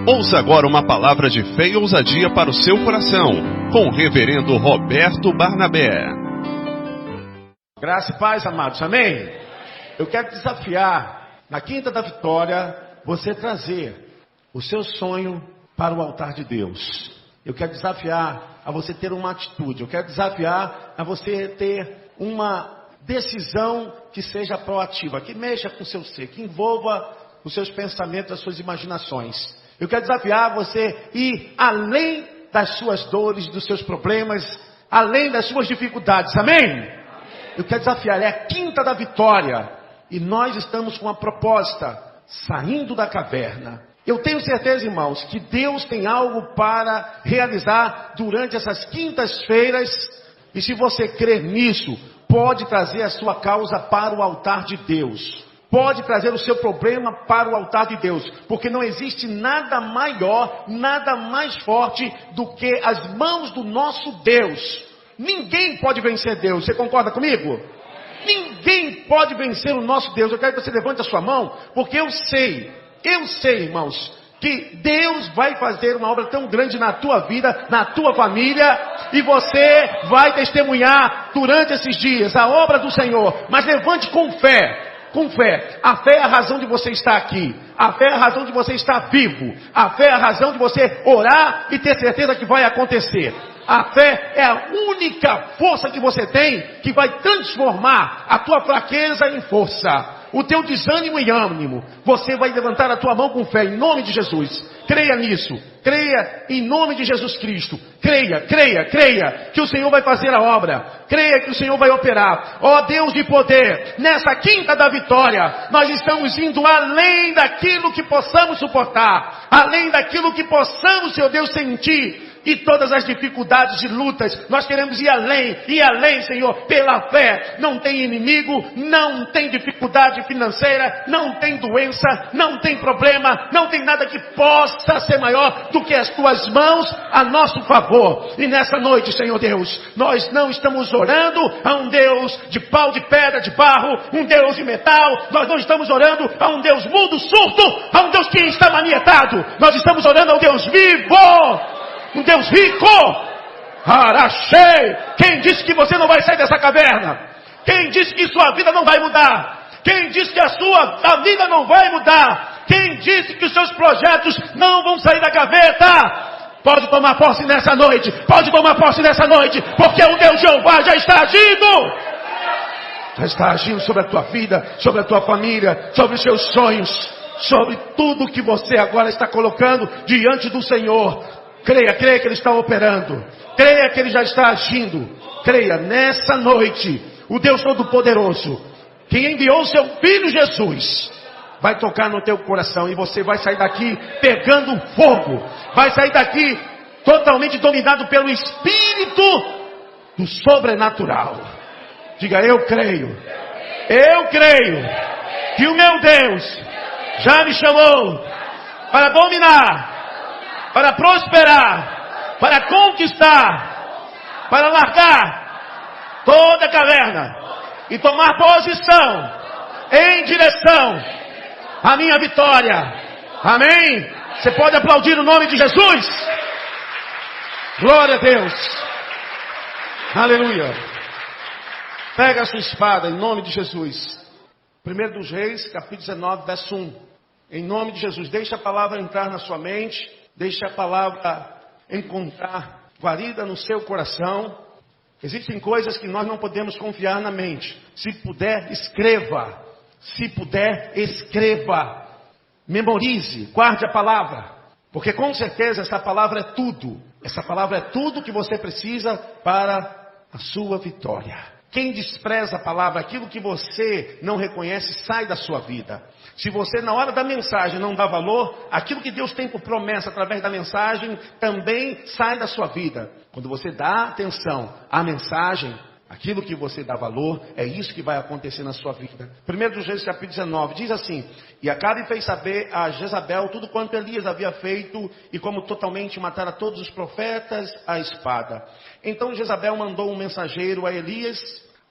Ouça agora uma palavra de fé e ousadia para o seu coração, com o reverendo Roberto Barnabé. Graça e paz, amados, amém? Eu quero desafiar, na Quinta da Vitória, você trazer o seu sonho para o altar de Deus. Eu quero desafiar a você ter uma atitude, eu quero desafiar a você ter uma decisão que seja proativa, que mexa com o seu ser, que envolva os seus pensamentos, as suas imaginações. Eu quero desafiar você a ir além das suas dores, dos seus problemas, além das suas dificuldades, amém? Eu quero desafiar, é a Quinta da Vitória, e nós estamos com uma proposta, saindo da caverna. Eu tenho certeza, irmãos, que Deus tem algo para realizar durante essas quintas-feiras, e se você crer nisso, pode trazer a sua causa para o altar de Deus. Pode trazer o seu problema para o altar de Deus, porque não existe nada maior, nada mais forte do que as mãos do nosso Deus. Ninguém pode vencer Deus, você concorda comigo? Ninguém pode vencer o nosso Deus. Eu quero que você levante a sua mão, porque eu sei, irmãos, que Deus vai fazer uma obra tão grande na tua vida, na tua família, e você vai testemunhar durante esses dias a obra do Senhor. Mas levante com fé. Com fé. A fé é a razão de você estar aqui. A fé é a razão de você estar vivo. A fé é a razão de você orar e ter certeza que vai acontecer. A fé é a única força que você tem que vai transformar a tua fraqueza em força. O teu desânimo em ânimo. Você vai levantar a tua mão com fé em nome de Jesus. Creia nisso. Creia em nome de Jesus Cristo. Creia que o Senhor vai fazer a obra. Creia que o Senhor vai operar. Ó Deus de poder, nessa Quinta da Vitória, nós estamos indo além daquilo que possamos suportar. Além daquilo que possamos, Senhor Deus, sentir. E todas as dificuldades e lutas, nós queremos ir além, Senhor, pela fé. Não tem inimigo, não tem dificuldade financeira, não tem doença, não tem problema, não tem nada que possa ser maior do que as tuas mãos a nosso favor. E nessa noite, Senhor Deus, nós não estamos orando a um Deus de pau, de pedra, de barro, um Deus de metal. Nós não estamos orando a um Deus mudo, surdo, a um Deus que está manietado. Nós estamos orando a um Deus vivo, um Deus rico. Araxei. Quem disse que você não vai sair dessa caverna? Quem disse que sua vida não vai mudar? Quem disse que a vida não vai mudar? Quem disse que os seus projetos não vão sair da gaveta? Pode tomar posse nessa noite. Pode tomar posse nessa noite. Porque o Deus Jeová já está agindo. Já está agindo sobre a tua vida, sobre a tua família, sobre os seus sonhos, sobre tudo que você agora está colocando diante do Senhor. Creia que Ele está operando. Creia que Ele já está agindo. Creia, nessa noite, o Deus Todo-Poderoso, que enviou o seu Filho Jesus, vai tocar no teu coração. E você vai sair daqui pegando fogo. Vai sair daqui totalmente dominado pelo Espírito do sobrenatural. Diga, eu creio que o meu Deus já me chamou para dominar, para prosperar, para conquistar, para largar toda a caverna e tomar posição em direção à minha vitória. Amém? Você pode aplaudir o nome de Jesus? Glória a Deus. Aleluia. Pega a sua espada em nome de Jesus. 1 dos Reis, capítulo 19, verso 1. Em nome de Jesus, deixa a palavra entrar na sua mente. Deixe a palavra encontrar guarida no seu coração. Existem coisas que nós não podemos confiar na mente. Se puder, escreva. Se puder, escreva. Memorize, guarde a palavra. Porque com certeza essa palavra é tudo. Essa palavra é tudo que você precisa para a sua vitória. Quem despreza a palavra, aquilo que você não reconhece, sai da sua vida. Se você na hora da mensagem não dá valor, aquilo que Deus tem por promessa através da mensagem também sai da sua vida. Quando você dá atenção à mensagem, aquilo que você dá valor, é isso que vai acontecer na sua vida. 1 dos Reis, capítulo 19, diz assim: E Acabe fez saber a Jezabel tudo quanto Elias havia feito, e como totalmente matara todos os profetas à espada. Então Jezabel mandou um mensageiro a Elias,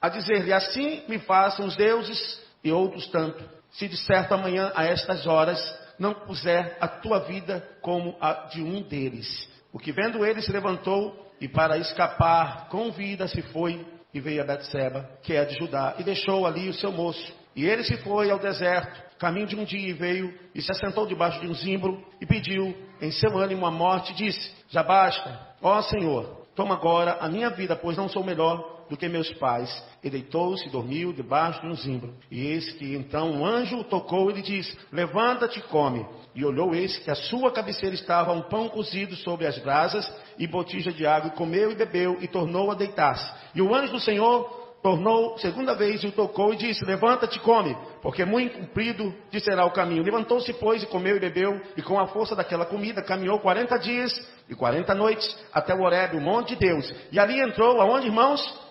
a dizer-lhe: Assim me façam os deuses e outros tanto, se de certo amanhã a estas horas não puser a tua vida como a de um deles. O que vendo ele se levantou e para escapar com vida se foi e veio a Betseba, que é de Judá, e deixou ali o seu moço. E ele se foi ao deserto, caminho de um dia, e veio e se assentou debaixo de um zimbro e pediu em seu ânimo a morte, e disse: já basta, ó Senhor, toma agora a minha vida, pois não sou melhor do que meus pais. E deitou-se e dormiu debaixo de um zimbro. E eis que então um anjo o tocou e lhe disse: levanta-te e come. E olhou, eis que a sua cabeceira estava um pão cozido sobre as brasas e botija de água, e comeu e bebeu e tornou a deitar-se. E o anjo do Senhor tornou segunda vez e o tocou e disse: levanta-te e come, porque muito comprido te será o caminho. Levantou-se, pois, e comeu e bebeu, e com a força daquela comida caminhou 40 dias e 40 noites até o Horebe, o monte de Deus. E ali entrou, aonde, irmãos?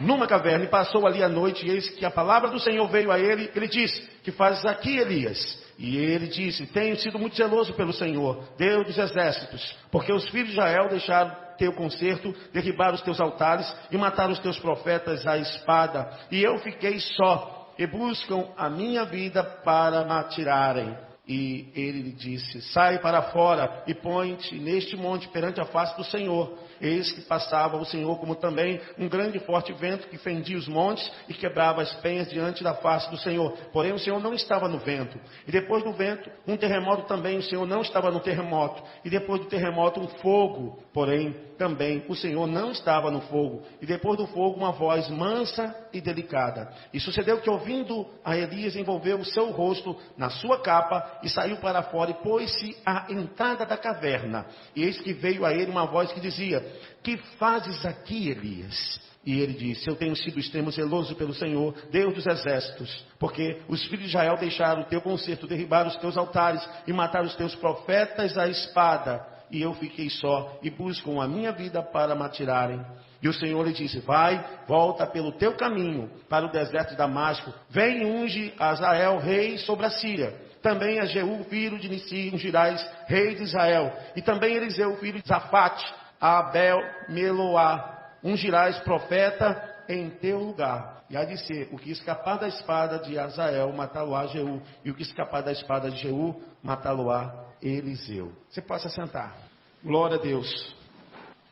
Numa caverna, e passou ali a noite. E eis que a palavra do Senhor veio a ele. Ele disse: que fazes aqui, Elias? E ele disse: tenho sido muito zeloso pelo Senhor, Deus dos exércitos, porque os filhos de Israel deixaram teu concerto, derribaram os teus altares e mataram os teus profetas à espada. E eu fiquei só, e buscam a minha vida para me atirarem. E ele lhe disse: sai para fora e põe-te neste monte perante a face do Senhor. Eis que passava o Senhor, como também um grande e forte vento que fendia os montes e quebrava as penhas diante da face do Senhor. Porém o Senhor não estava no vento. E depois do vento, um terremoto também. O Senhor não estava no terremoto. E depois do terremoto, um fogo. Porém também o Senhor não estava no fogo. E depois do fogo, uma voz mansa e delicada. E sucedeu que, ouvindo a Elias, envolveu o seu rosto na sua capa e saiu para fora e pôs-se à entrada da caverna. E eis que veio a ele uma voz que dizia: que fazes aqui, Elias? E ele disse: eu tenho sido extremo zeloso pelo Senhor, Deus dos exércitos, porque os filhos de Israel deixaram o teu concerto, derribaram os teus altares e mataram os teus profetas à espada. E eu fiquei só, e buscam a minha vida para me atirarem. E o Senhor lhe disse: vai, volta pelo teu caminho para o deserto de Damasco, vem e unge a Azael, rei sobre a Síria. Também a Jeú, filho de Nissi, ungirás, rei de Israel. E também Eliseu, filho de Zafate, a Abel, Meloá, ungirás profeta em teu lugar. E há de ser: o que escapar da espada de Azael, matá-lo-á Jeú. E o que escapar da espada de Jeú, matá-lo-á Eliseu. Você pode se sentar. Glória a Deus.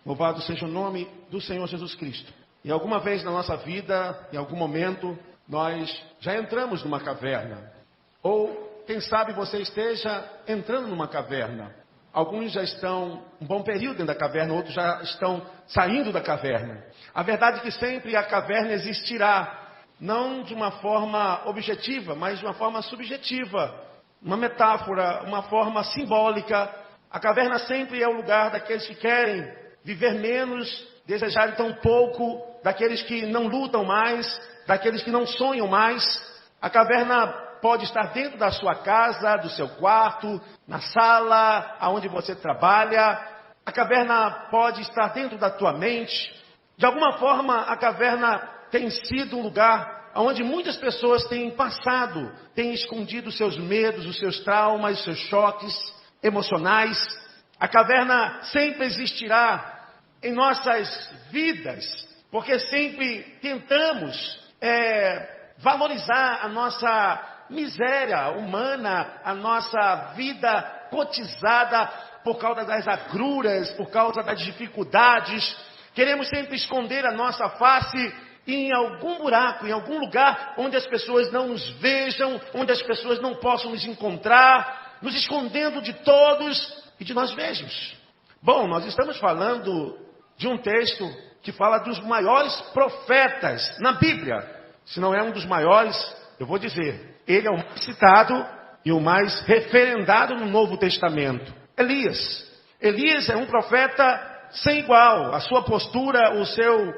Louvado seja o nome do Senhor Jesus Cristo. E alguma vez na nossa vida, em algum momento, nós já entramos numa caverna. Ou, quem sabe, você esteja entrando numa caverna. Alguns já estão um bom período dentro da caverna, outros já estão saindo da caverna. A verdade é que sempre a caverna existirá, não de uma forma objetiva, mas de uma forma subjetiva. Uma metáfora, uma forma simbólica. A caverna sempre é o lugar daqueles que querem viver menos, desejarem tão pouco, daqueles que não lutam mais, daqueles que não sonham mais. A caverna pode estar dentro da sua casa, do seu quarto, na sala, aonde você trabalha. A caverna pode estar dentro da tua mente. De alguma forma, a caverna tem sido um lugar onde muitas pessoas têm passado, têm escondido os seus medos, os seus traumas, os seus choques emocionais. A caverna sempre existirá em nossas vidas, porque sempre tentamos valorizar a nossa miséria humana, a nossa vida cotizada por causa das agruras, por causa das dificuldades. Queremos sempre esconder a nossa face em algum buraco, em algum lugar onde as pessoas não nos vejam, onde as pessoas não possam nos encontrar, nos escondendo de todos e de nós mesmos. Bom, nós estamos falando de um texto que fala dos maiores profetas na Bíblia. Se não é um dos maiores, eu vou dizer, ele é o mais citado e o mais referendado no Novo Testamento. Elias. Elias é um profeta sem igual. A sua postura, o seu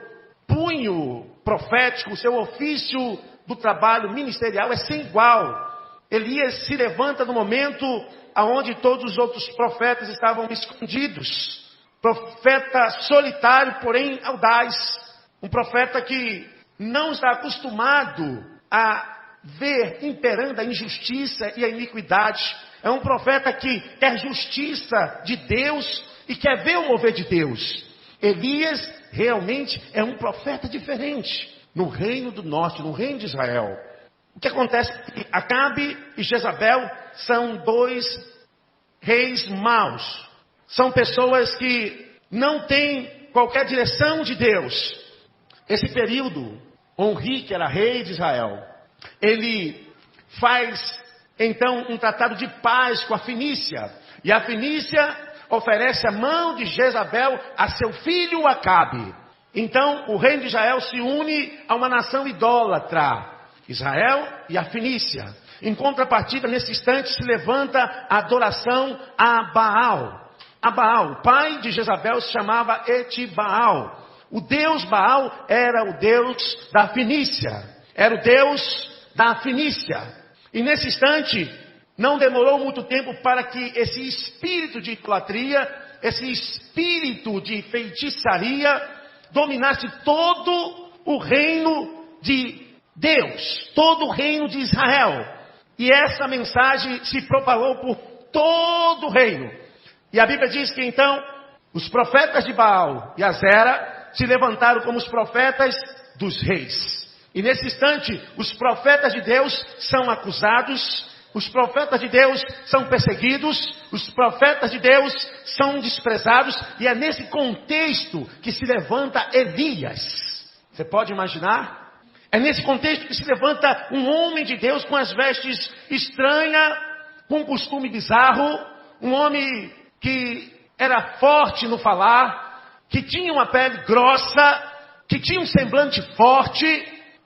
punho profético, o seu ofício do trabalho ministerial é sem igual. Elias se levanta no momento onde todos os outros profetas estavam escondidos. Profeta solitário, porém audaz. Um profeta que não está acostumado a ver imperando a injustiça e a iniquidade. É um profeta que quer justiça de Deus e quer ver o mover de Deus. Elias realmente é um profeta diferente no reino do norte, no reino de Israel. O que acontece é que Acabe e Jezabel são dois reis maus. São pessoas que não têm qualquer direção de Deus. Esse período, Onri, que era rei de Israel, ele faz então um tratado de paz com a Fenícia. E a Fenícia oferece a mão de Jezabel a seu filho Acabe. Então o reino de Israel se une a uma nação idólatra, Israel e a Fenícia. Em contrapartida, nesse instante, se levanta a adoração a Baal. A Baal, o pai de Jezabel, se chamava Etibaal. O deus Baal era o deus da Fenícia. Era o deus da Fenícia. E nesse instante, não demorou muito tempo para que esse espírito de idolatria, esse espírito de feitiçaria, dominasse todo o reino de Deus, todo o reino de Israel. E essa mensagem se propagou por todo o reino. E a Bíblia diz que então os profetas de Baal e Azera se levantaram como os profetas dos reis. E nesse instante, os profetas de Deus são acusados, os profetas de Deus são perseguidos, os profetas de Deus são desprezados. E é nesse contexto que se levanta Elias. Você pode imaginar? É nesse contexto que se levanta um homem de Deus com as vestes estranhas, com um costume bizarro, um homem que era forte no falar, que tinha uma pele grossa, que tinha um semblante forte.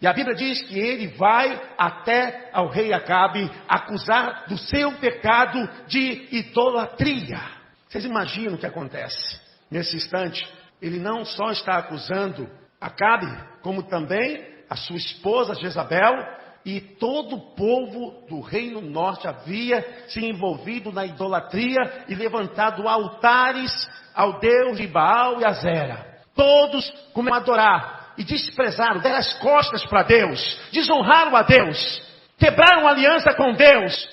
E a Bíblia diz que ele vai até ao rei Acabe acusar do seu pecado de idolatria. Vocês imaginam o que acontece? Nesse instante, ele não só está acusando Acabe, como também a sua esposa Jezabel, e todo o povo do reino norte havia se envolvido na idolatria e levantado altares ao deus de Baal e Azera. Todos começaram a adorar e desprezaram, deram as costas para Deus, desonraram a Deus, quebraram a aliança com Deus.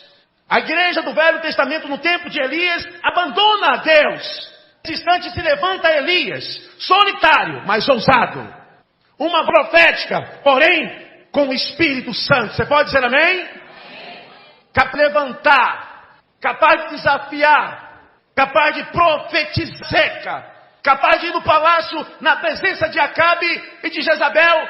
A igreja do Velho Testamento no tempo de Elias abandona a Deus. Nesse instante se levanta Elias, solitário, mas ousado. Uma profética, porém com o Espírito Santo. Você pode dizer amém? Capaz de levantar, capaz de desafiar, capaz de profetizar, capaz de ir no palácio na presença de Acabe e de Jezabel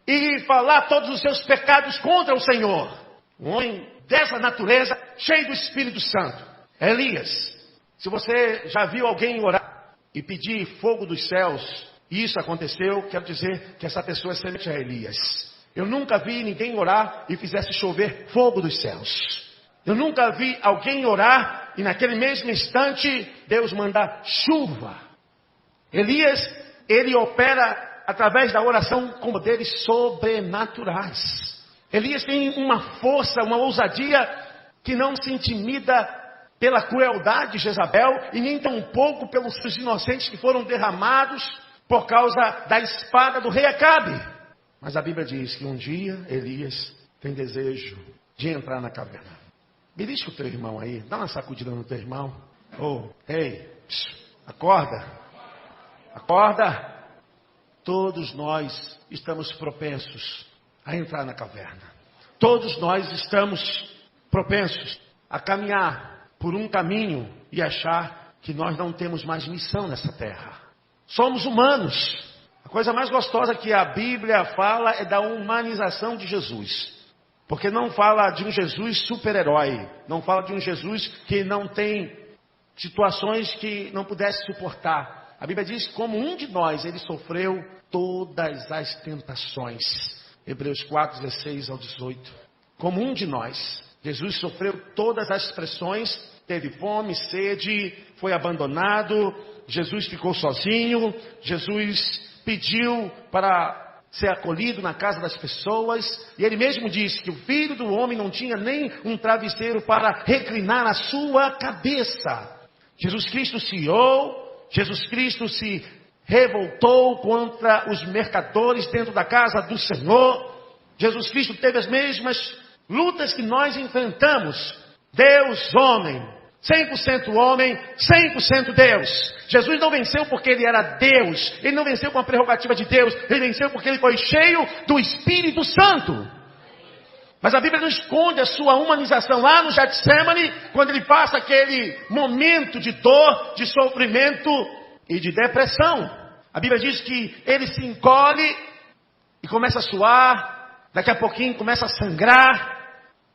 e falar todos os seus pecados contra o Senhor. Um homem dessa natureza, cheio do Espírito Santo. Elias. Se você já viu alguém orar e pedir fogo dos céus, e isso aconteceu, quero dizer que essa pessoa é semelhante a Elias. Eu nunca vi ninguém orar e fizesse chover fogo dos céus. Eu nunca vi alguém orar e naquele mesmo instante Deus mandar chuva. Elias, ele opera através da oração com poderes sobrenaturais. Elias tem uma força, uma ousadia que não se intimida pela crueldade de Jezabel e nem tampouco pelos inocentes que foram derramados por causa da espada do rei Acabe. Mas a Bíblia diz que um dia Elias tem desejo de entrar na caverna. Belisca o teu irmão aí, dá uma sacudida no teu irmão. Ei, acorda. Acorda. Todos nós estamos propensos a entrar na caverna. Todos nós estamos propensos a caminhar por um caminho e achar que nós não temos mais missão nessa terra. Somos humanos. A coisa mais gostosa que a Bíblia fala é da humanização de Jesus. Porque não fala de um Jesus super-herói. Não fala de um Jesus que não tem situações que não pudesse suportar. A Bíblia diz que como um de nós, ele sofreu todas as tentações. Hebreus 4, 16 ao 18. Como um de nós, Jesus sofreu todas as pressões, teve fome, sede, foi abandonado, Jesus ficou sozinho, Jesus pediu para ser acolhido na casa das pessoas, e ele mesmo disse que o filho do homem não tinha nem um travesseiro para reclinar a sua cabeça. Jesus Cristo se irou, Jesus Cristo se revoltou contra os mercadores dentro da casa do Senhor. Jesus Cristo teve as mesmas lutas que nós enfrentamos. Deus, homem, 100% homem, 100% Deus. Jesus não venceu porque ele era Deus. Ele não venceu com a prerrogativa de Deus. Ele venceu porque ele foi cheio do Espírito Santo. Mas a Bíblia não esconde a sua humanização. Lá no Getsemane, quando ele passa aquele momento de dor, de sofrimento e de depressão. A Bíblia diz que ele se encolhe e começa a suar. Daqui a pouquinho começa a sangrar.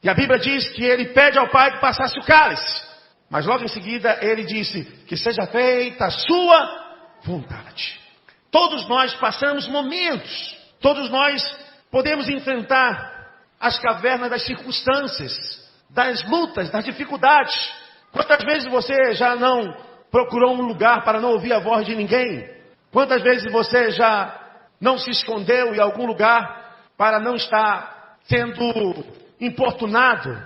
E a Bíblia diz que ele pede ao Pai que passasse o cálice. Mas logo em seguida ele disse que seja feita a sua vontade. Todos nós passamos momentos. Todos nós podemos enfrentar as cavernas das circunstâncias, das lutas, das dificuldades. Quantas vezes você já não procurou um lugar para não ouvir a voz de ninguém? Quantas vezes você já não se escondeu em algum lugar para não estar sendo importunado?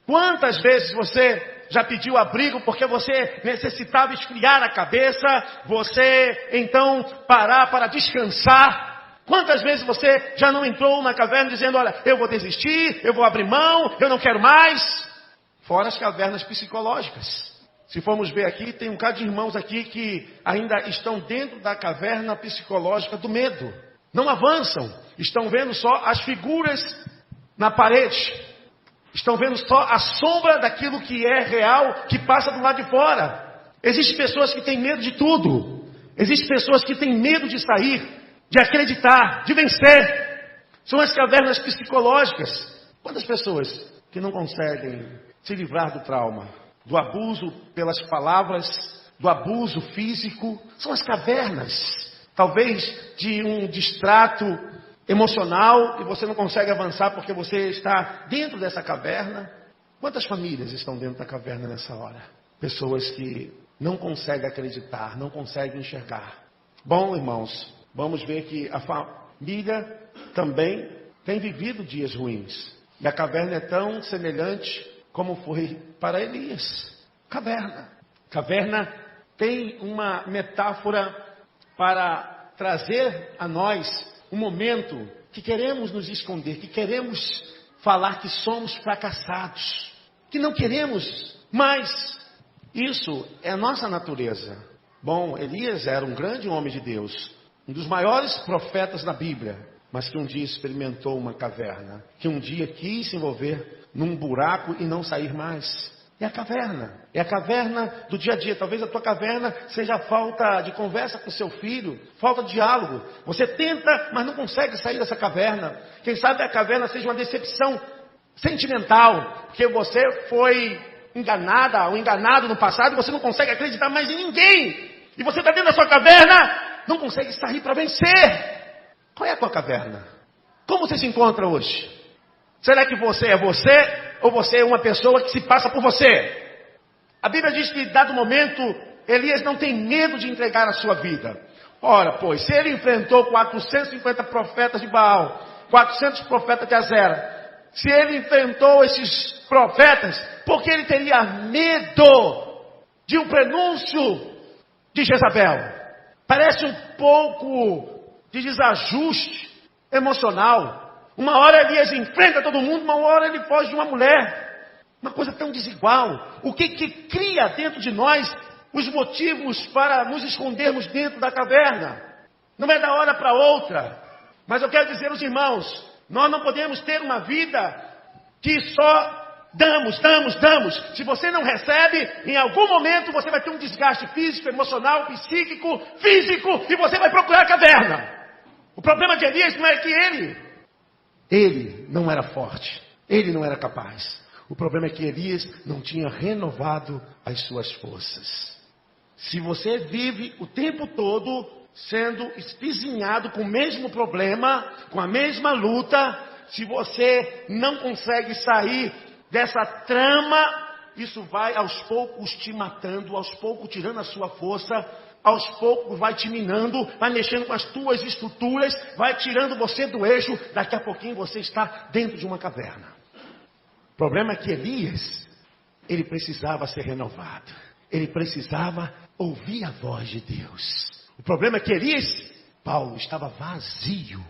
Quantas vezes você já pediu abrigo porque você necessitava esfriar a cabeça, você então parar para descansar? Quantas vezes você já não entrou na caverna dizendo, olha, eu vou desistir, eu vou abrir mão, eu não quero mais? Fora as cavernas psicológicas. Se formos ver aqui, tem um bocado de irmãos aqui que ainda estão dentro da caverna psicológica do medo. Não avançam, estão vendo só as figuras na parede. Estão vendo só a sombra daquilo que é real, que passa do lado de fora. Existem pessoas que têm medo de tudo. Existem pessoas que têm medo de sair, de acreditar, de vencer. São as cavernas psicológicas. Quantas pessoas que não conseguem se livrar do trauma, do abuso pelas palavras, do abuso físico, são as cavernas. Talvez de um distrato emocional e você não consegue avançar porque você está dentro dessa caverna. Quantas famílias estão dentro da caverna nessa hora? Pessoas que não conseguem acreditar, não conseguem enxergar. Bom, irmãos, vamos ver que a família também tem vivido dias ruins. E a caverna é tão semelhante como foi para Elias. Caverna. Caverna tem uma metáfora para trazer a nós um momento que queremos nos esconder, que queremos falar que somos fracassados, que não queremos mais. Isso é a nossa natureza. Bom, Elias era um grande homem de Deus, um dos maiores profetas da Bíblia, mas que um dia experimentou uma caverna, que um dia quis se envolver num buraco e não sair mais. É a caverna do dia a dia. Talvez a tua caverna seja a falta de conversa com seu filho, falta de diálogo. Você tenta, mas não consegue sair dessa caverna. Quem sabe a caverna seja uma decepção sentimental, porque você foi enganada ou enganado no passado e você não consegue acreditar mais em ninguém. E você está dentro da sua caverna, não consegue sair para vencer. Qual é a tua caverna? Como você se encontra hoje? Será que você é você ou você é uma pessoa que se passa por você? A Bíblia diz que, dado momento, Elias não tem medo de entregar a sua vida. Ora, pois, se ele enfrentou 450 profetas de Baal, 400 profetas de Azera, se ele enfrentou esses profetas, por que ele teria medo de um prenúncio de Jezabel? Parece um pouco de desajuste emocional. Uma hora Elias enfrenta todo mundo, uma hora ele foge de uma mulher. Uma coisa tão desigual. O que cria dentro de nós os motivos para nos escondermos dentro da caverna? Não é da hora para outra. Mas eu quero dizer aos irmãos, nós não podemos ter uma vida que só damos. Se você não recebe, em algum momento você vai ter um desgaste físico, emocional, psíquico, físico, e você vai procurar a caverna. O problema de Elias não é que ele não era forte, ele não era capaz. O problema é que Elias não tinha renovado as suas forças. Se você vive o tempo todo sendo espizinhado com o mesmo problema, com a mesma luta, se você não consegue sair dessa trama, isso vai aos poucos te matando, aos poucos tirando a sua força, aos poucos vai te minando, vai mexendo com as tuas estruturas, vai tirando você do eixo, daqui a pouquinho você está dentro de uma caverna. O problema é que Elias, ele precisava ser renovado, ele precisava ouvir a voz de Deus. O problema é que Paulo estava vazio.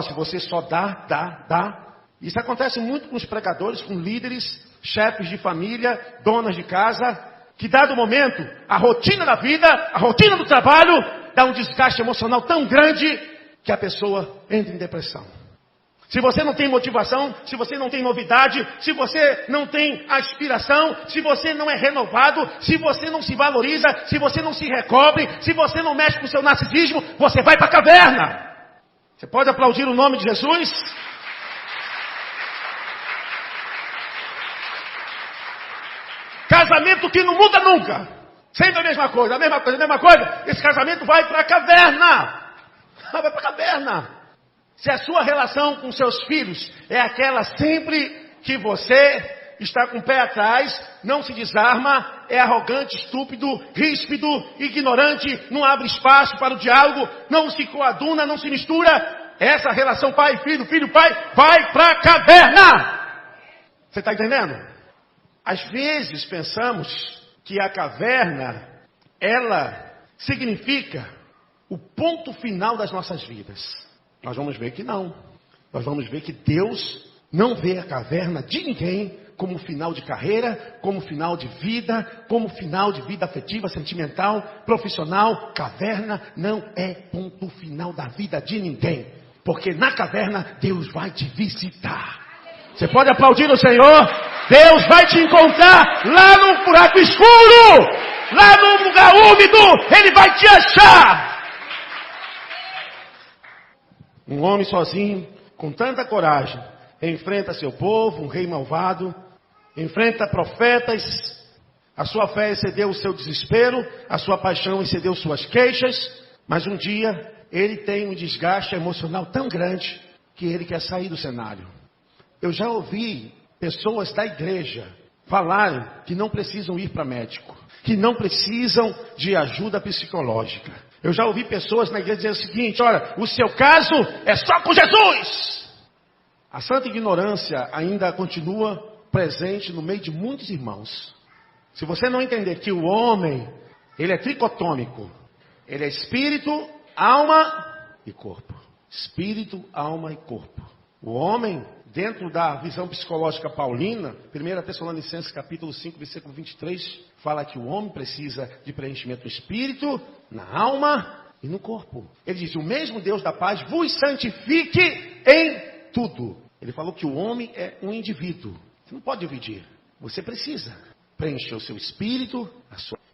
Se você só dá. Isso acontece muito com os pregadores, com líderes, chefes de família, donas de casa, que dado momento, a rotina da vida, a rotina do trabalho, dá um desgaste emocional tão grande que a pessoa entra em depressão. Se você não tem motivação, se você não tem novidade, se você não tem aspiração, se você não é renovado, se você não se valoriza, se você não se recobre, se você não mexe com o seu narcisismo, você vai para a caverna. Você pode aplaudir o nome de Jesus? Casamento que não muda nunca. Sempre a mesma coisa, a mesma coisa, a mesma coisa. Esse casamento vai para a caverna. Vai para a caverna. Se a sua relação com seus filhos é aquela sempre que você está com o pé atrás, não se desarma, é arrogante, estúpido, ríspido, ignorante, não abre espaço para o diálogo, não se coaduna, não se mistura, essa relação pai, filho, filho, pai, vai para a caverna. Você está entendendo? Às vezes pensamos que a caverna, ela significa o ponto final das nossas vidas. Nós vamos ver que não. Nós vamos ver que Deus não vê a caverna de ninguém como final de carreira, como final de vida, como final de vida afetiva, sentimental, profissional. Caverna não é ponto final da vida de ninguém. Porque na caverna Deus vai te visitar. Você pode aplaudir o Senhor? Deus vai te encontrar lá no buraco escuro, lá no lugar úmido, Ele vai te achar. Um homem sozinho, com tanta coragem, enfrenta seu povo, um rei malvado, enfrenta profetas, a sua fé excedeu o seu desespero, a sua paixão excedeu suas queixas, mas um dia ele tem um desgaste emocional tão grande que ele quer sair do cenário. Eu já ouvi pessoas da igreja falarem que não precisam ir para médico, que não precisam de ajuda psicológica. Eu já ouvi pessoas na igreja dizer o seguinte: olha, o seu caso é só com Jesus. A santa ignorância ainda continua presente no meio de muitos irmãos. Se você não entender que o homem, ele é tricotômico, ele é espírito, alma e corpo. Espírito, alma e corpo. O homem, dentro da visão psicológica paulina, 1 Tessalonicenses capítulo 5, versículo 23, fala que o homem precisa de preenchimento no espírito, na alma e no corpo. Ele diz: o mesmo Deus da paz vos santifique em tudo. Ele falou que o homem é um indivíduo. Você não pode dividir. Você precisa preencher o seu espírito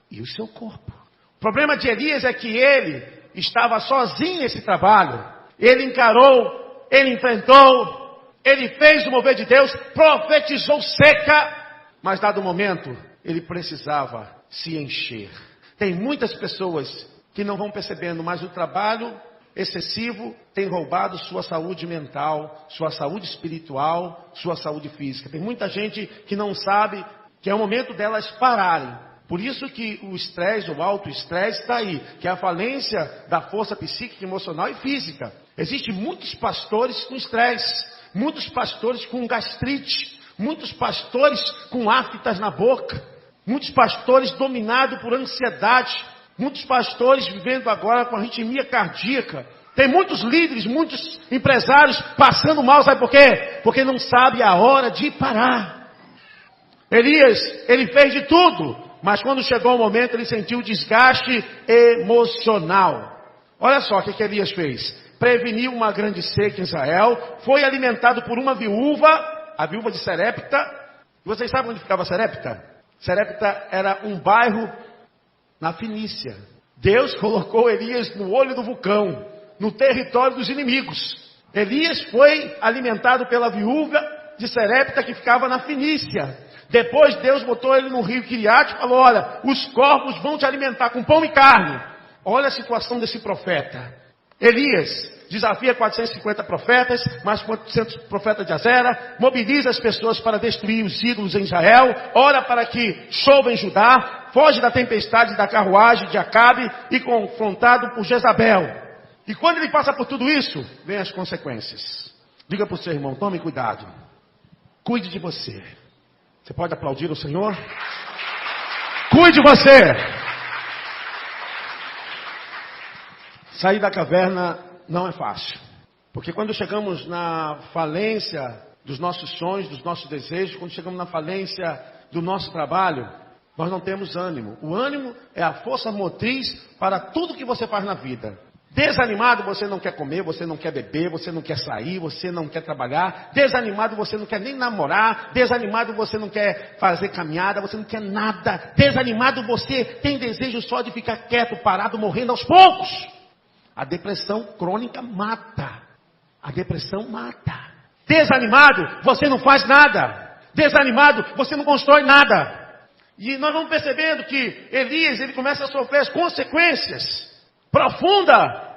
e o seu corpo. O problema de Elias é que ele estava sozinho nesse trabalho. Ele encarou, ele enfrentou, ele fez o mover de Deus, profetizou seca, mas dado o momento, ele precisava se encher. Tem muitas pessoas que não vão percebendo, mas o trabalho excessivo tem roubado sua saúde mental, sua saúde espiritual, sua saúde física. Tem muita gente que não sabe que é o momento delas pararem. Por isso que o estresse, o alto estresse está aí, que é a falência da força psíquica, emocional e física. Existem muitos pastores com estresse, muitos pastores com gastrite, muitos pastores com aftas na boca, muitos pastores dominados por ansiedade, muitos pastores vivendo agora com arritmia cardíaca. Tem muitos líderes, muitos empresários passando mal, sabe por quê? Porque não sabe a hora de parar. Elias, ele fez de tudo, mas quando chegou o momento ele sentiu desgaste emocional. Olha só o que Elias fez. Preveniu uma grande seca em Israel, foi alimentado por uma viúva, a viúva de Serepta. E vocês sabem onde ficava Serepta? Serepta era um bairro na Fenícia. Deus colocou Elias no olho do vulcão, no território dos inimigos. Elias foi alimentado pela viúva de Serepta que ficava na Fenícia. Depois Deus botou ele no rio Quiriate e falou: olha, os corvos vão te alimentar com pão e carne. Olha a situação desse profeta. Elias desafia 450 profetas, mais 400 profetas de Azera, mobiliza as pessoas para destruir os ídolos em Israel, ora para que chova em Judá, foge da tempestade da carruagem de Acabe e confrontado por Jezabel. E quando ele passa por tudo isso, vem as consequências. Diga para o seu irmão: tome cuidado, cuide de você. Você pode aplaudir o Senhor? Cuide de você. Sair da caverna não é fácil. Porque quando chegamos na falência dos nossos sonhos, dos nossos desejos, quando chegamos na falência do nosso trabalho, nós não temos ânimo. O ânimo é a força motriz para tudo que você faz na vida. Desanimado, você não quer comer, você não quer beber, você não quer sair, você não quer trabalhar. Desanimado, você não quer nem namorar. Desanimado, você não quer fazer caminhada, você não quer nada. Desanimado, você tem desejo só de ficar quieto, parado, morrendo aos poucos. A depressão crônica mata. A depressão mata. Desanimado, você não faz nada. Desanimado, você não constrói nada. E nós vamos percebendo que Elias, ele começa a sofrer as consequências profunda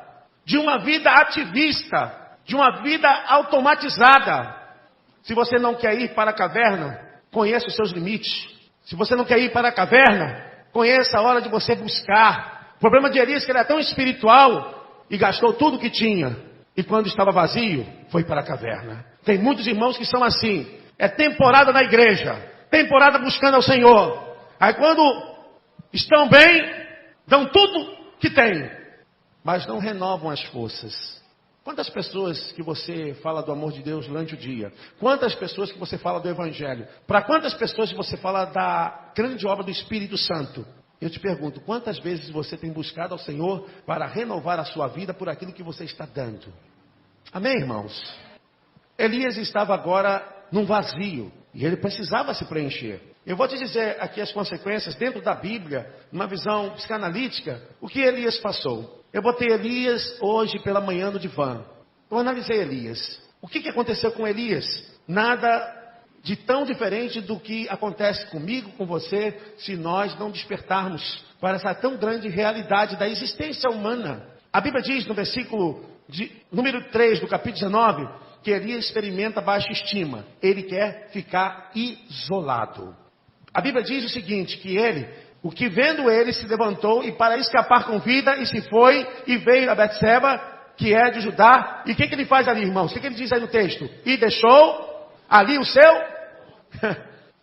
de uma vida ativista, de uma vida automatizada. Se você não quer ir para a caverna, conheça os seus limites. Se você não quer ir para a caverna, conheça a hora de você buscar. O problema de Elias é que ele era tão espiritual e gastou tudo que tinha. E quando estava vazio, foi para a caverna. Tem muitos irmãos que são assim. É temporada na igreja, temporada buscando ao Senhor. Aí quando estão bem, dão tudo que têm, mas não renovam as forças. Quantas pessoas que você fala do amor de Deus durante o dia? Quantas pessoas que você fala do Evangelho? Para quantas pessoas que você fala da grande obra do Espírito Santo? Eu te pergunto, quantas vezes você tem buscado ao Senhor para renovar a sua vida por aquilo que você está dando? Amém, irmãos? Elias estava agora num vazio e ele precisava se preencher. Eu vou te dizer aqui as consequências dentro da Bíblia, numa visão psicanalítica, o que Elias passou. Eu botei Elias hoje pela manhã no divã. Eu analisei Elias. O que aconteceu com Elias? Nada de tão diferente do que acontece comigo, com você, se nós não despertarmos para essa tão grande realidade da existência humana. A Bíblia diz no versículo número 3 do capítulo 19, que Elias experimenta baixa estima. Ele quer ficar isolado. A Bíblia diz o seguinte, que o que vendo ele se levantou e para escapar com vida e se foi e veio a Betseba, que é de Judá. E o que ele faz ali, irmãos? O que ele diz aí no texto? E deixou ali o seu...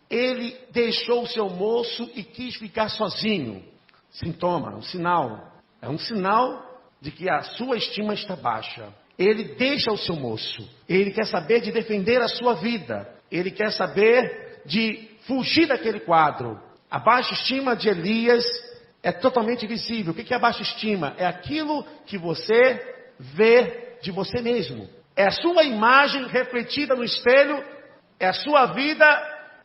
Ele deixou o seu moço e quis ficar sozinho. Sintoma, um sinal. É um sinal de que a sua estima está baixa. Ele deixa o seu moço. Ele quer saber de defender a sua vida. Ele quer saber de fugir daquele quadro. A baixa estima de Elias é totalmente visível. O que é a baixa estima? É aquilo que você vê de você mesmo. É a sua imagem refletida no espelho. É a sua vida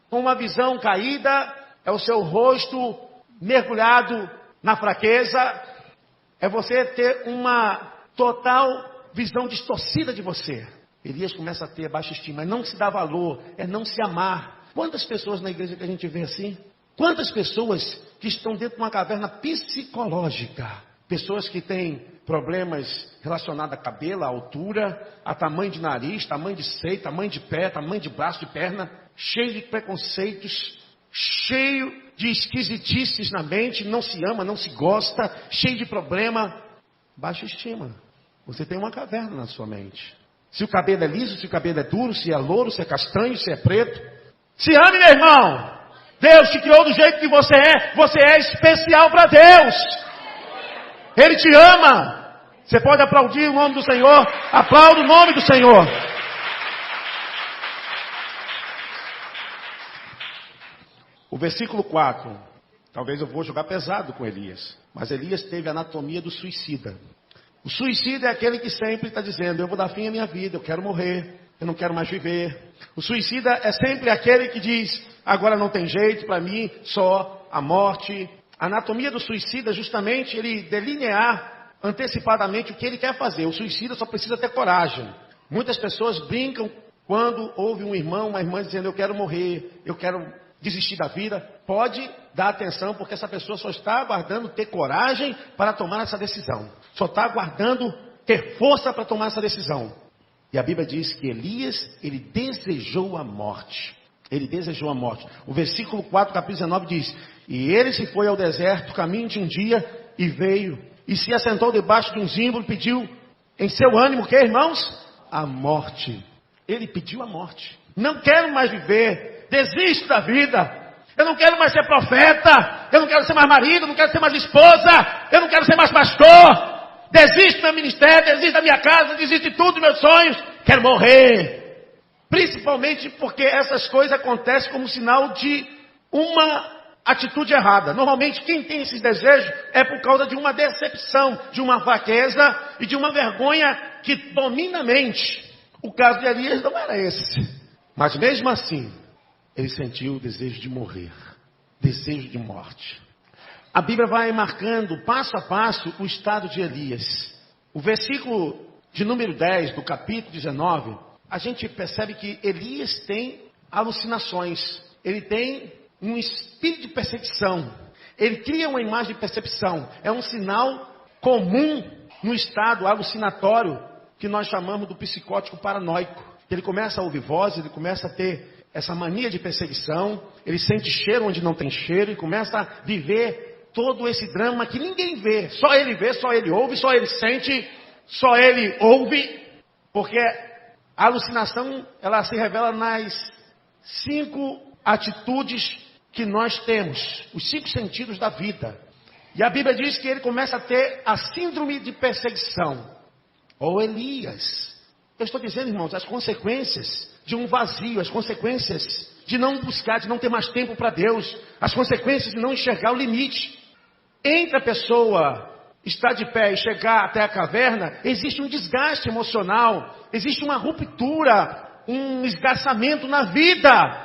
com uma visão caída. É o seu rosto mergulhado na fraqueza. É você ter uma total visão distorcida de você. Elias começa a ter baixa estima. É não se dar valor. É não se amar. Quantas pessoas na igreja que a gente vê assim? Quantas pessoas que estão dentro de uma caverna psicológica? Pessoas que têm problemas relacionados a cabelo, a altura, a tamanho de nariz, tamanho de seio, tamanho de pé, tamanho de braço, de perna, cheio de preconceitos, cheio de esquisitices na mente, não se ama, não se gosta, cheio de problema. Baixa estima. Você tem uma caverna na sua mente. Se o cabelo é liso, se o cabelo é duro, se é louro, se é castanho, se é preto. Se ame, meu irmão. Deus te criou do jeito que você é especial para Deus. Ele te ama. Você pode aplaudir o nome do Senhor, aplauda o nome do Senhor. O versículo 4, talvez eu vou jogar pesado com Elias, mas Elias teve a anatomia do suicida. O suicida é aquele que sempre está dizendo, eu vou dar fim à minha vida, eu quero morrer, eu não quero mais viver. O suicida é sempre aquele que diz, agora não tem jeito para mim, só a morte. A anatomia do suicida é justamente ele delinear antecipadamente o que ele quer fazer. O suicida só precisa ter coragem. Muitas pessoas brincam quando ouve um irmão, uma irmã dizendo, eu quero morrer, eu quero desistir da vida. Pode dar atenção, porque essa pessoa só está aguardando ter coragem para tomar essa decisão. Só está aguardando ter força para tomar essa decisão. E a Bíblia diz que Elias, ele desejou a morte. Ele desejou a morte. O versículo 4, capítulo 19 diz, e ele se foi ao deserto, caminho de um dia, e veio, e se assentou debaixo de um zimbro, e pediu em seu ânimo, o que, irmãos? A morte. Ele pediu a morte. Não quero mais viver, desisto da vida. Eu não quero mais ser profeta, eu não quero ser mais marido, eu não quero ser mais esposa, eu não quero ser mais pastor. Desisto do meu ministério, desisto da minha casa, desisto de tudo, dos meus sonhos. Quero morrer. Principalmente porque essas coisas acontecem como sinal de uma atitude errada. Normalmente quem tem esse desejo é por causa de uma decepção, de uma fraqueza e de uma vergonha que domina a mente. O caso de Elias não era esse. Mas mesmo assim, ele sentiu o desejo de morrer. Desejo de morte. A Bíblia vai marcando passo a passo o estado de Elias. O versículo de número 10 do capítulo 19, a gente percebe que Elias tem alucinações. Ele tem um espírito de perseguição. Ele cria uma imagem de percepção. É um sinal comum no estado alucinatório que nós chamamos do psicótico paranoico. Ele começa a ouvir vozes, ele começa a ter essa mania de perseguição, ele sente cheiro onde não tem cheiro e começa a viver todo esse drama que ninguém vê. Só ele ouve, só ele sente, só ele ouve, porque a alucinação, ela se revela nas 5 atitudes que nós temos, os 5 sentidos da vida. E a Bíblia diz que ele começa a ter a síndrome de perseguição. Ou Elias. Eu estou dizendo, irmãos, as consequências de um vazio, as consequências de não buscar, de não ter mais tempo para Deus, as consequências de não enxergar o limite. Entre a pessoa estar de pé e chegar até a caverna, existe um desgaste emocional, existe uma ruptura, um esgarçamento na vida.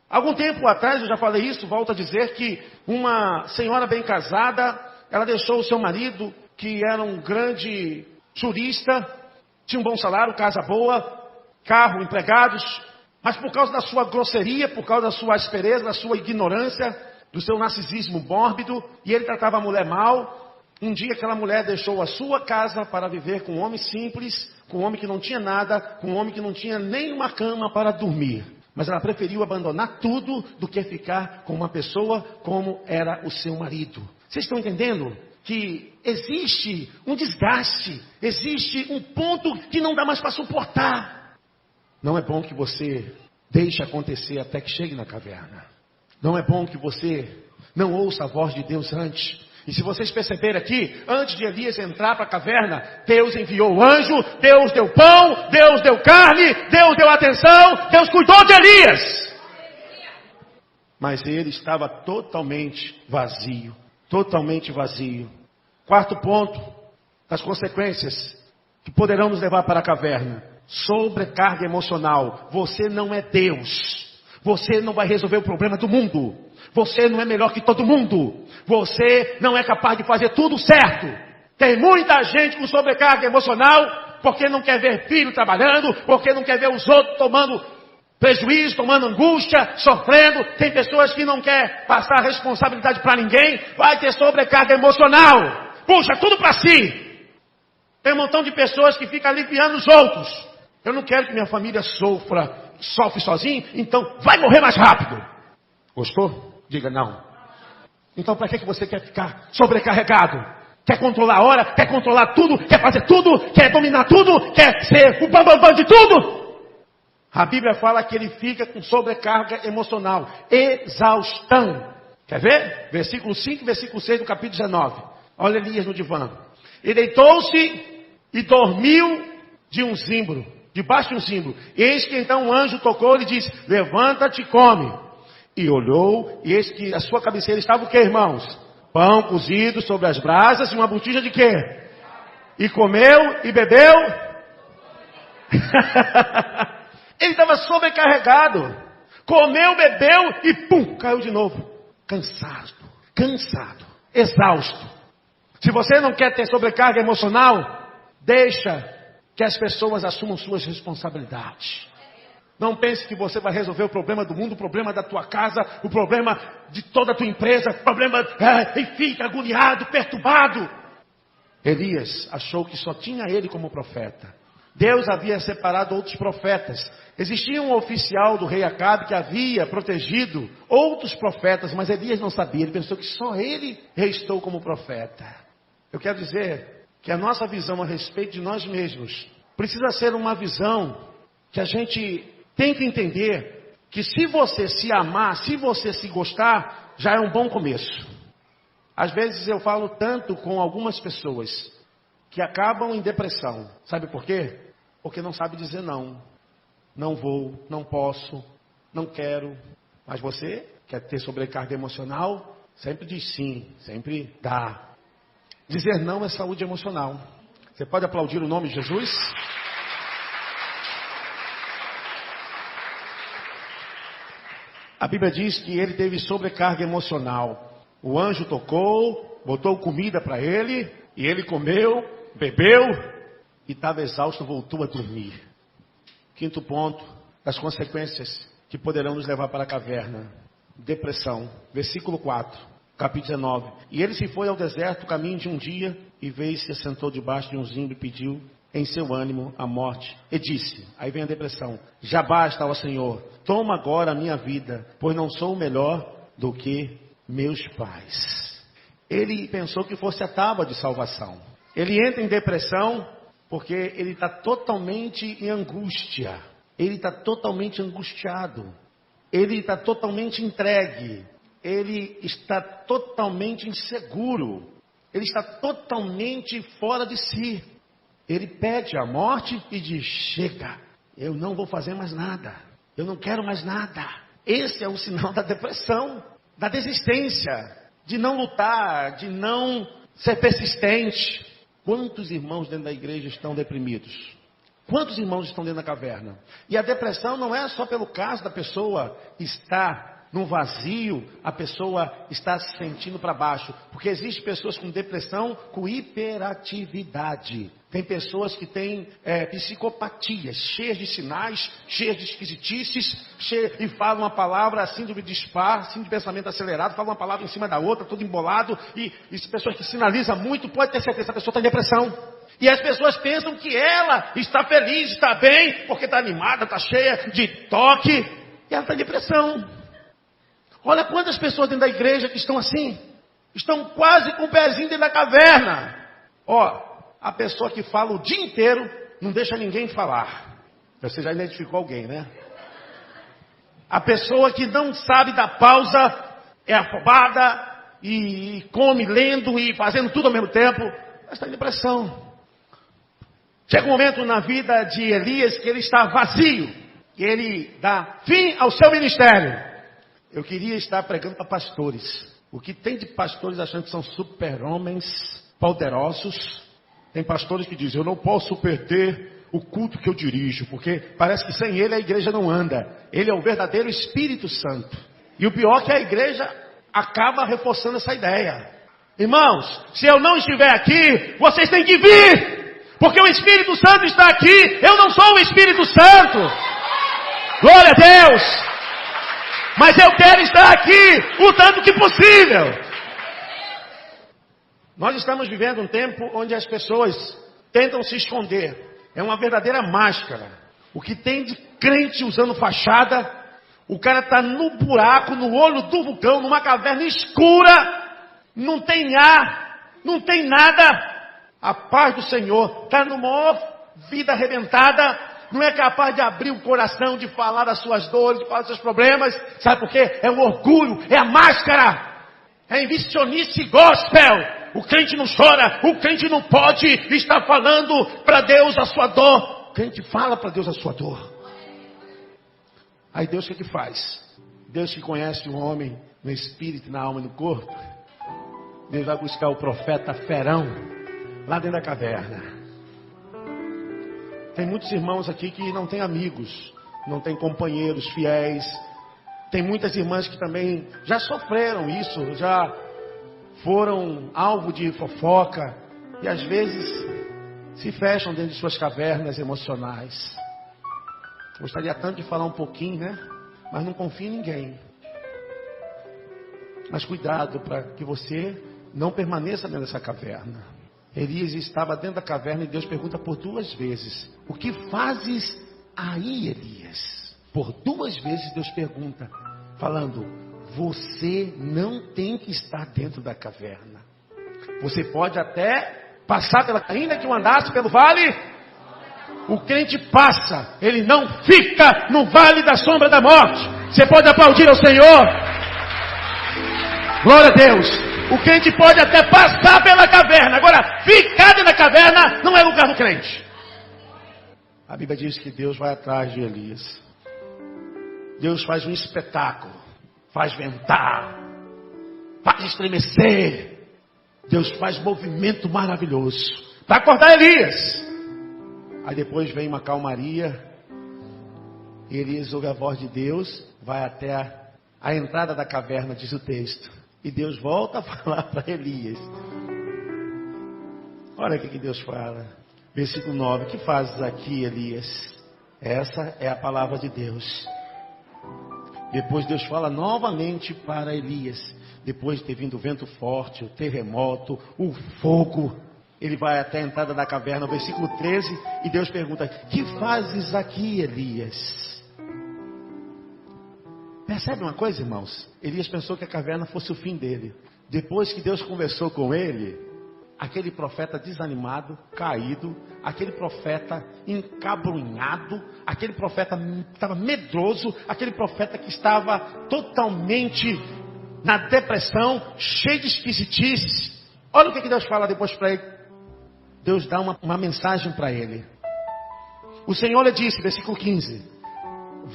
Algum tempo atrás, eu já falei isso, volto a dizer que uma senhora bem casada, ela deixou o seu marido, que era um grande jurista, tinha um bom salário, casa boa, carro, empregados, mas por causa da sua grosseria, por causa da sua aspereza, da sua ignorância, do seu narcisismo mórbido, e ele tratava a mulher mal. Um dia aquela mulher deixou a sua casa para viver com um homem simples, com um homem que não tinha nada, com um homem que não tinha nem uma cama para dormir. Mas ela preferiu abandonar tudo do que ficar com uma pessoa como era o seu marido. Vocês estão entendendo? Que existe um desgaste, existe um ponto que não dá mais para suportar. Não é bom que você deixe acontecer até que chegue na caverna. Não é bom que você não ouça a voz de Deus antes. E se vocês perceberem aqui, antes de Elias entrar para a caverna, Deus enviou o anjo, Deus deu pão, Deus deu carne, Deus deu atenção, Deus cuidou de Elias. Mas ele estava totalmente vazio. Totalmente vazio. 4º ponto das consequências que poderão nos levar para a caverna. Sobrecarga emocional. Você não é Deus. Você não vai resolver o problema do mundo. Você não é melhor que todo mundo. Você não é capaz de fazer tudo certo. Tem muita gente com sobrecarga emocional porque não quer ver filho trabalhando, porque não quer ver os outros tomando prejuízo, tomando angústia, sofrendo. Tem pessoas que não querem passar a responsabilidade para ninguém. Vai ter sobrecarga emocional. Puxa tudo para si. Tem um montão de pessoas que ficam aliviando os outros. Eu não quero que minha família sofre sozinho, então vai morrer mais rápido. Gostou? Diga não. Então para que você quer ficar sobrecarregado? Quer controlar a hora? Quer controlar tudo? Quer fazer tudo? Quer dominar tudo? Quer ser o bambambam de tudo? A Bíblia fala que ele fica com sobrecarga emocional, exaustão. Quer ver? Versículo 5 e versículo 6 do capítulo 19. Olha Elias no divã. Ele deitou-se e dormiu debaixo de um zimbro. Eis que então um anjo tocou e disse: levanta-te e come. E olhou, e eis que a sua cabeceira estava o que, irmãos? Pão cozido sobre as brasas e uma botija de quê? E comeu e bebeu. Ele estava sobrecarregado. Comeu, bebeu e pum, caiu de novo. Cansado, exausto. Se você não quer ter sobrecarga emocional, deixa que as pessoas assumam suas responsabilidades. Não pense que você vai resolver o problema do mundo, o problema da tua casa, o problema de toda a tua empresa, o problema, e fica agoniado, perturbado. Elias achou que só tinha ele como profeta. Deus havia separado outros profetas. Existia um oficial do rei Acabe que havia protegido outros profetas, mas Elias não sabia. Ele pensou que só ele restou como profeta. Eu quero dizer que a nossa visão a respeito de nós mesmos precisa ser uma visão que a gente tem que entender que se você se amar, se você se gostar, já é um bom começo. Às vezes eu falo tanto com algumas pessoas que acabam em depressão. Sabe por quê? Porque não sabe dizer não. Não vou, não posso, não quero. Mas você Quer ter sobrecarga emocional? Sempre diz sim, sempre dá. Dizer não é saúde emocional. Você pode aplaudir o nome de Jesus? A Bíblia diz que ele teve sobrecarga emocional. O anjo tocou, botou comida para ele, e ele comeu, bebeu, e estava exausto, voltou a dormir. Quinto ponto, das consequências que poderão nos levar para a caverna. Depressão. Versículo 4, capítulo 19. E ele se foi ao deserto, caminho de um dia, e veio e se assentou debaixo de um zimbro e pediu em seu ânimo a morte. E disse, aí vem a depressão, já basta, ó Senhor, toma agora a minha vida, pois não sou melhor do que meus pais. Ele pensou que fosse a tábua de salvação. Ele entra em depressão porque ele está totalmente em angústia. Ele está totalmente angustiado. Ele está totalmente entregue. Ele está totalmente inseguro. Ele está totalmente fora de si. Ele pede a morte e diz, chega, eu não vou fazer mais nada. Eu não quero mais nada. Esse é o sinal da depressão, da desistência, de não lutar, de não ser persistente. Quantos irmãos dentro da igreja estão deprimidos? Quantos irmãos estão dentro da caverna? E a depressão não é só pelo caso da pessoa estar num vazio, a pessoa está se sentindo para baixo. Porque existem pessoas com depressão com hiperatividade. Tem pessoas que têm psicopatias, cheias de sinais, cheias de esquisitices, e falam uma palavra, assim de dispar, assim de pensamento acelerado, falam uma palavra em cima da outra, tudo embolado. E pessoas que sinalizam muito, pode ter certeza, essa pessoa está em depressão. E as pessoas pensam que ela está feliz, está bem, porque está animada, está cheia de toque. E ela está em depressão. Olha quantas pessoas dentro da igreja que estão assim. Estão quase com o pezinho dentro da caverna. A pessoa que fala o dia inteiro, não deixa ninguém falar. Você já identificou alguém, né? A pessoa que não sabe dar pausa, é afobada, e come lendo e fazendo tudo ao mesmo tempo. Mas está em depressão. Chega um momento na vida de Elias que ele está vazio. E ele dá fim ao seu ministério. Eu queria estar pregando para pastores. O que tem de pastores achando que são super-homens, poderosos. Tem pastores que dizem, eu não posso perder o culto que eu dirijo, porque parece que sem ele a igreja não anda. Ele é o verdadeiro Espírito Santo. E o pior é que a igreja acaba reforçando essa ideia. Irmãos, se eu não estiver aqui, vocês têm que vir. Porque o Espírito Santo está aqui. Eu não sou o Espírito Santo. Glória a Deus. Mas eu quero estar aqui o tanto que possível. Nós estamos vivendo um tempo onde as pessoas tentam se esconder. É uma verdadeira máscara. O que tem de crente usando fachada, o cara está no buraco, no olho do vulcão, numa caverna escura, não tem ar, não tem nada. A paz do Senhor está numa maior vida arrebentada, não é capaz de abrir o coração, de falar das suas dores, de falar dos seus problemas. Sabe por quê? É o orgulho, é a máscara, é a ambicionista gospel. O crente não chora, o crente não pode estar falando para Deus a sua dor. O crente fala para Deus a sua dor. Aí Deus o que faz? Deus que conhece o homem no espírito, na alma e no corpo. Deus vai buscar o profeta ferão lá dentro da caverna. Tem muitos irmãos aqui que não têm amigos, não têm companheiros fiéis. Tem muitas irmãs que também já sofreram isso, já foram alvo de fofoca e às vezes se fecham dentro de suas cavernas emocionais. Gostaria tanto de falar um pouquinho, né? Mas não confio em ninguém. Mas cuidado para que você não permaneça dentro dessa caverna. Elias estava dentro da caverna e Deus pergunta por 2 vezes: o que fazes aí, Elias? Por 2 vezes Deus pergunta, falando: você não tem que estar dentro da caverna. Você pode até passar pela... Ainda que eu andasse pelo vale, o crente passa. Ele não fica no vale da sombra da morte. Você pode aplaudir ao Senhor. Glória a Deus. O crente pode até passar pela caverna. Agora, ficar dentro da caverna não é lugar do crente. A Bíblia diz que Deus vai atrás de Elias. Deus faz um espetáculo. faz ventar, faz estremecer. Deus faz movimento maravilhoso para acordar Elias. Aí depois vem uma calmaria. E Elias ouve a voz de Deus, vai até a entrada da caverna, diz o texto. E Deus volta a falar para Elias. Olha o que Deus fala. Versículo 9. Que fazes aqui, Elias? Essa é a palavra de Deus. Depois Deus fala novamente para Elias. Depois de ter vindo o vento forte, o terremoto, o fogo. Ele vai até a entrada da caverna, versículo 13. E Deus pergunta: que fazes aqui, Elias? Percebe uma coisa, irmãos? Elias pensou que a caverna fosse o fim dele. Depois que Deus conversou com ele, aquele profeta desanimado, caído, aquele profeta encabrunhado, aquele profeta que estava medroso, aquele profeta que estava totalmente na depressão, cheio de esquisitices. Olha o que Deus fala depois para ele. Deus dá uma mensagem para ele. O Senhor lhe disse, versículo 15: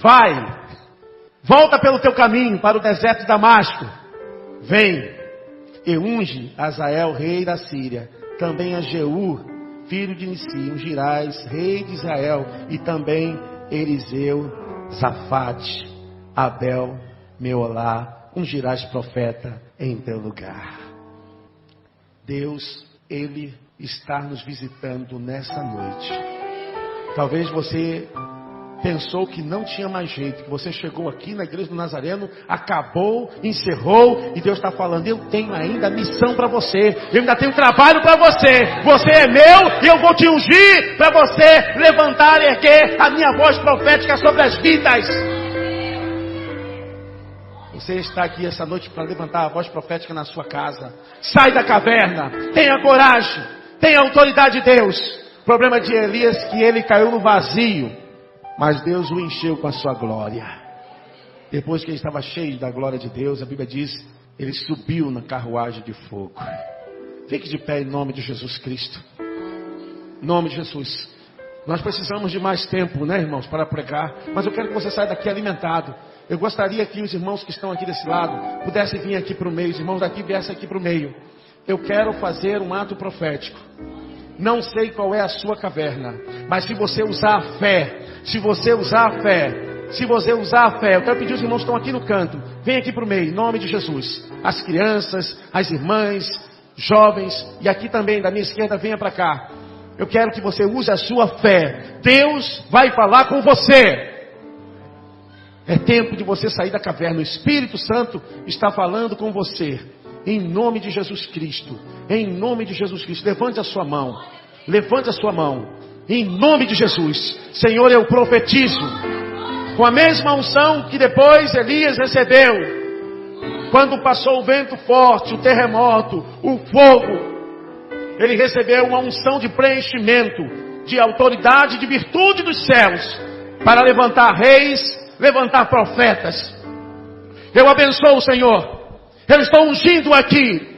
vai, volta pelo teu caminho para o deserto de Damasco. Vem e unge Azael, rei da Síria. Também a Jeú, filho de Nissi, ungirás, rei de Israel. E também Eliseu, Zafate, Abel, Meolá, ungirás profeta em teu lugar. Deus, Ele está nos visitando nessa noite. Talvez você pensou que não tinha mais jeito, que você chegou aqui na igreja do Nazareno, acabou, encerrou, e Deus está falando: eu tenho ainda missão para você, eu ainda tenho trabalho para você, você é meu, e eu vou te ungir para você levantar e erguer a minha voz profética sobre as vidas. Você está aqui essa noite para levantar a voz profética na sua casa. Sai da caverna, tenha coragem, tenha autoridade de Deus. O problema de Elias é que ele caiu no vazio, mas Deus o encheu com a sua glória. Depois que ele estava cheio da glória de Deus, a Bíblia diz, ele subiu na carruagem de fogo. Fique de pé em nome de Jesus Cristo. Em nome de Jesus. Nós precisamos de mais tempo, né, irmãos, para pregar. Mas eu quero que você saia daqui alimentado. Eu gostaria que os irmãos que estão aqui desse lado pudessem vir aqui para o meio. Os irmãos daqui viessem aqui para o meio. Eu quero fazer um ato profético. Não sei qual é a sua caverna, mas se você usar a fé, se você usar a fé, eu quero pedir os irmãos que estão aqui no canto, vem aqui para o meio, em nome de Jesus. As crianças, as irmãs, jovens, e aqui também da minha esquerda, venha para cá. Eu quero que você use a sua fé. Deus vai falar com você. É tempo de você sair da caverna. O Espírito Santo está falando com você. Em nome de Jesus Cristo. Em nome de Jesus Cristo. Levante a sua mão. Levante a sua mão. Em nome de Jesus. Senhor, eu profetizo. Com a mesma unção que depois Elias recebeu. Quando passou o vento forte, o terremoto, o fogo. Ele recebeu uma unção de preenchimento, de autoridade, de virtude dos céus. Para levantar reis, levantar profetas. Eu abençoo, Senhor. Eu estou ungindo aqui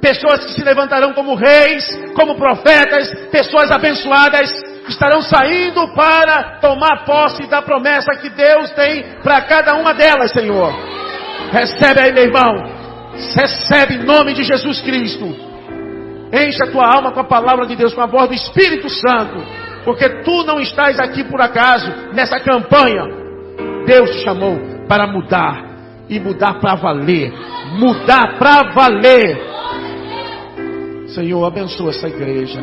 pessoas que se levantarão como reis, como profetas, pessoas abençoadas, estarão saindo para tomar posse da promessa que Deus tem para cada uma delas, Senhor. Recebe aí, meu irmão. Recebe em nome de Jesus Cristo. Enche a tua alma com a palavra de Deus, com a voz do Espírito Santo. Porque tu não estás aqui por acaso, nessa campanha. Deus te chamou para mudar. E mudar para valer. Mudar para valer. Senhor, abençoa essa igreja.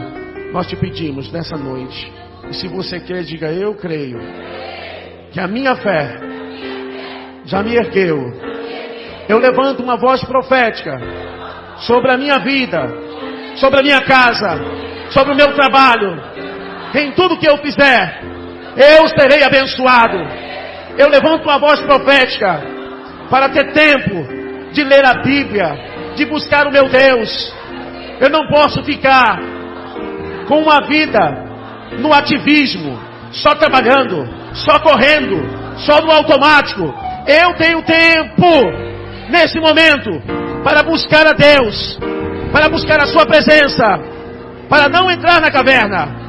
Nós te pedimos nessa noite. E se você quer, diga: eu creio que a minha fé já me ergueu. Eu levanto uma voz profética sobre a minha vida, sobre a minha casa, sobre o meu trabalho. Em tudo que eu fizer, eu serei abençoado. Eu levanto uma voz profética para ter tempo de ler a Bíblia, de buscar o meu Deus. Eu não posso ficar com uma vida no ativismo, só trabalhando, só correndo, só no automático. Eu tenho tempo nesse momento para buscar a Deus, para buscar a sua presença, para não entrar na caverna.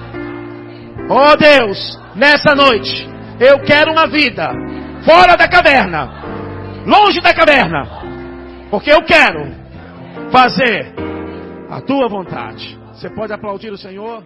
Oh Deus, nessa noite eu quero uma vida fora da caverna. longe da caverna, porque eu quero fazer a tua vontade. Você pode aplaudir o Senhor?